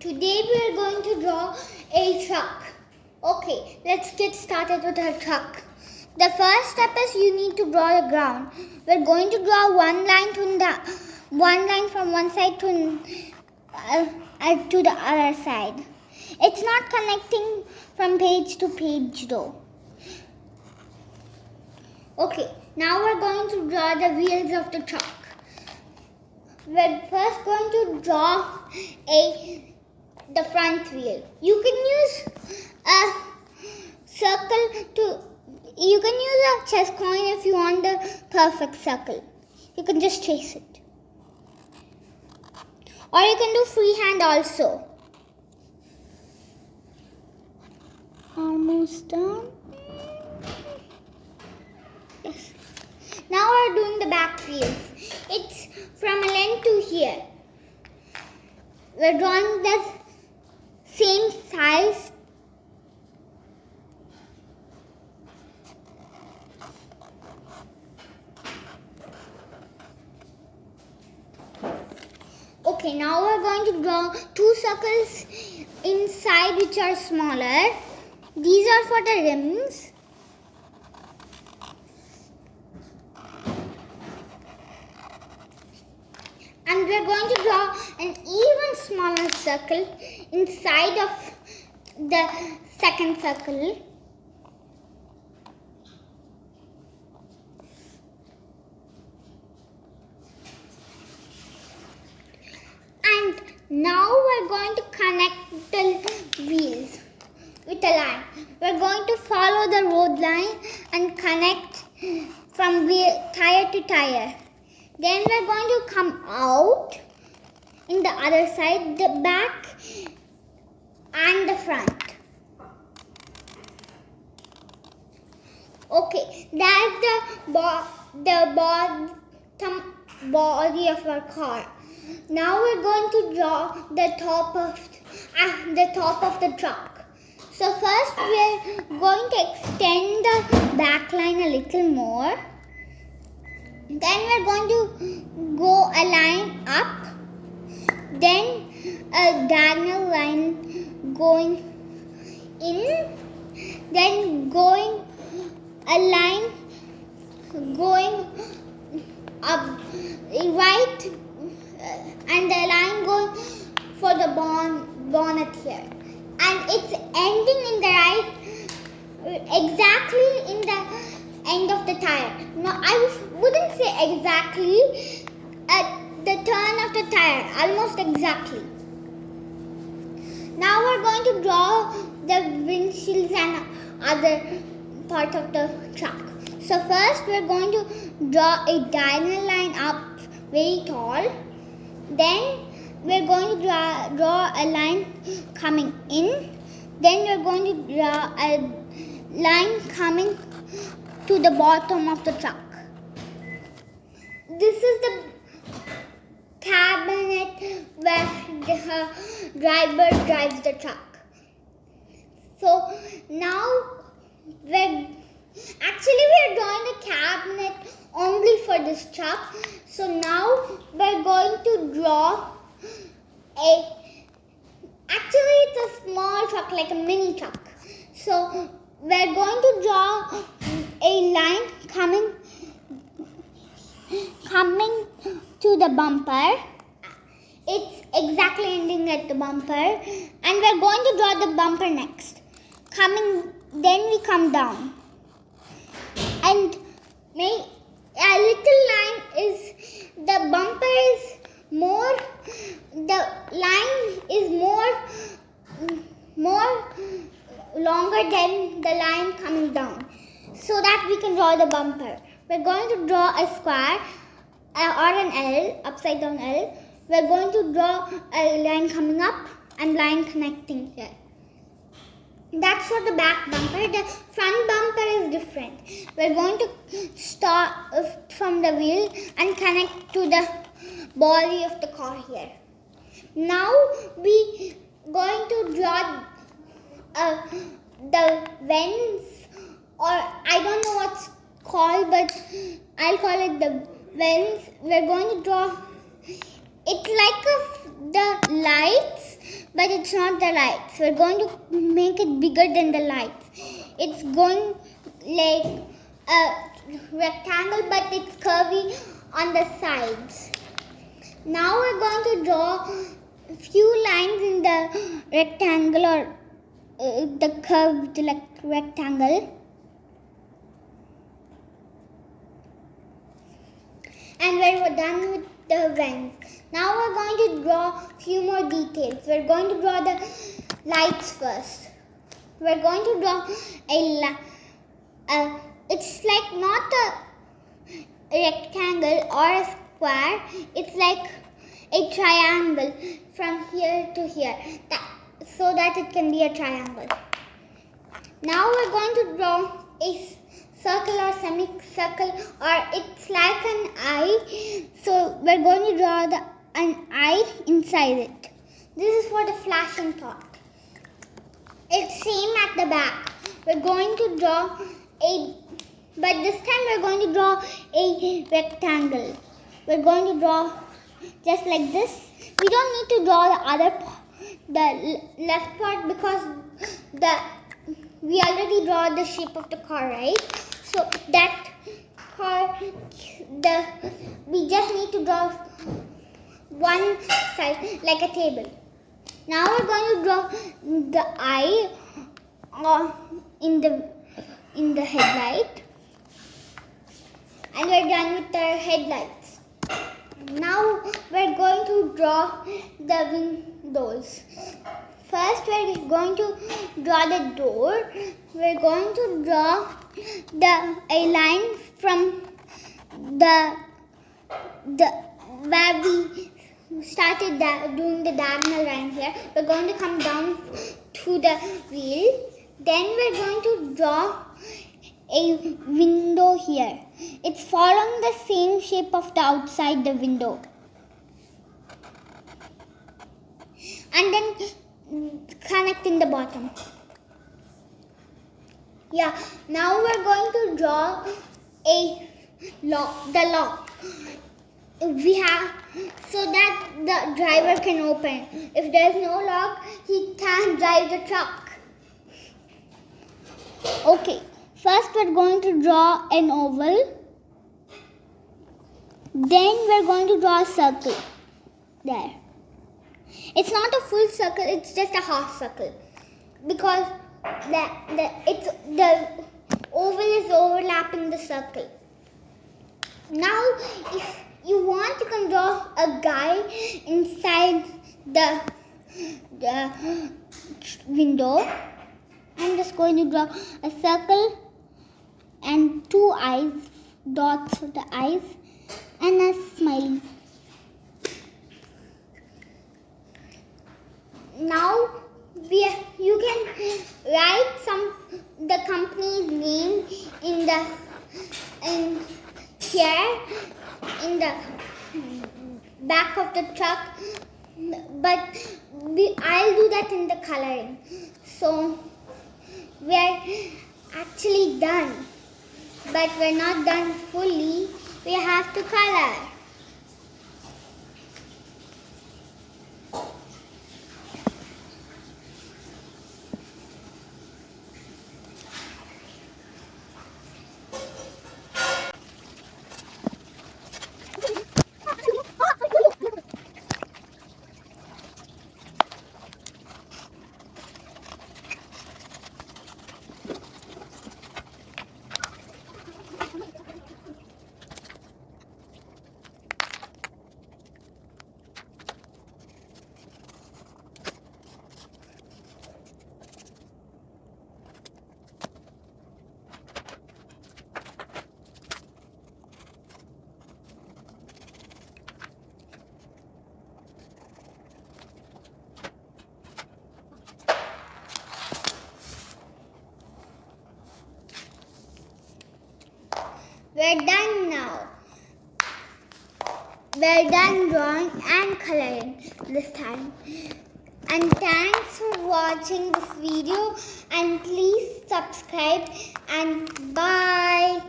Today we are going to draw a truck. Okay, let's get started with our truck. The first step is you need to draw the ground. We're going to draw one line from one side to the other side. It's not connecting from page to page though. Okay, now we're going to draw the wheels of the truck. We're first going to draw the front wheel. You can use a circle you can use a chess coin if you want the perfect circle. You can just trace it. Or you can do freehand also. Almost done. Yes. Now we're doing the back wheels. It's from a length to here. We're drawing the same size. Okay, now we're going to draw two circles inside which are smaller. These are for the rims. And we're going to draw an even smaller circle inside of the second circle. And now we're going to connect the wheels with a line. We're going to follow the road line and connect from tire to tire. Then we're going to come out in the other side, the back and the front. Okay, that's the bottom body of our car. Now we're going to draw the top of the truck. So first we're going to extend the back line a little more. Then we're going to go a line up, then a diagonal line going in, then going a line going up right, and the line going for the bonnet here, and it's ending in the right, exactly in the end of the tire. No, I wouldn't say exactly, at the turn of the tire, almost exactly. Now we're going to draw the windshields and other part of the truck. So first we're going to draw a diagonal line up very tall. Then we're going to draw a line coming in. Then we're going to draw a line coming to the bottom of the truck. This is the cabinet where the driver drives the truck. So now we're drawing the cabinet only for this truck. So now we're going to draw it's a small truck, like a mini truck. So we're going to draw a line coming to the bumper. It's exactly ending at the bumper, and we're going to draw the bumper next. Then we come down, and a little line is the bumper is more. The line is more longer than the line coming down, so that we can draw the bumper. We're going to draw a square or an L, upside down L. We're going to draw a line coming up and line connecting here. That's for the back bumper. The front bumper is different. We're going to start from the wheel and connect to the body of the car here. Now we going to draw the vents, or I don't know what's called, but I'll call it the vents. We're going to draw, it's like the lights but it's not the lights. We're going to make it bigger than the lights. It's going like a rectangle, but it's curvy on the sides. Now we're going to draw a few lines in the rectangle or the curved rectangle. And we're done with the vents. Now we're going to draw a few more details. We're going to draw the lights first. We're going to draw it's like not a rectangle or a square. It's like a triangle from here to here, so that it can be a triangle. Now we're going to draw a circle or semicircle, or it's like an eye. So we're going to draw an eye inside it. This is for the flashing part. It's same at the back. We're going to draw but this time we're going to draw a rectangle. We're going to draw just like this. We don't need to draw the left part, because we already draw the shape of the car, right? So that car, we just need to draw one side like a table. Now we're going to draw the eye in the headlight, and we're done with our headlights. Now we're going to draw the windows. First, we're going to draw the door. We're going to draw a line from where we started doing the diagonal line here. We're going to come down to the wheel. Then we're going to draw a window here. It's following the same shape of the outside the window. And then connect in the bottom. Yeah, now we're going to draw the lock. We have, so that the driver can open. If there's no lock, he can't drive the truck. Okay, first we're going to draw an oval. Then we're going to draw a circle there. It's not a full circle, it's just a half circle, because the oval is overlapping the circle. Now, if you want, you can draw a guy inside the window. I'm just going to draw a circle and two eyes, dots for the eyes, and a smiley. Now you can write the company's name in here in the back of the truck, but I'll do that in the coloring. So we're actually done, but we're not done fully. We have to color. We're done now. We're done drawing and coloring this time. And thanks for watching this video, and please subscribe and bye.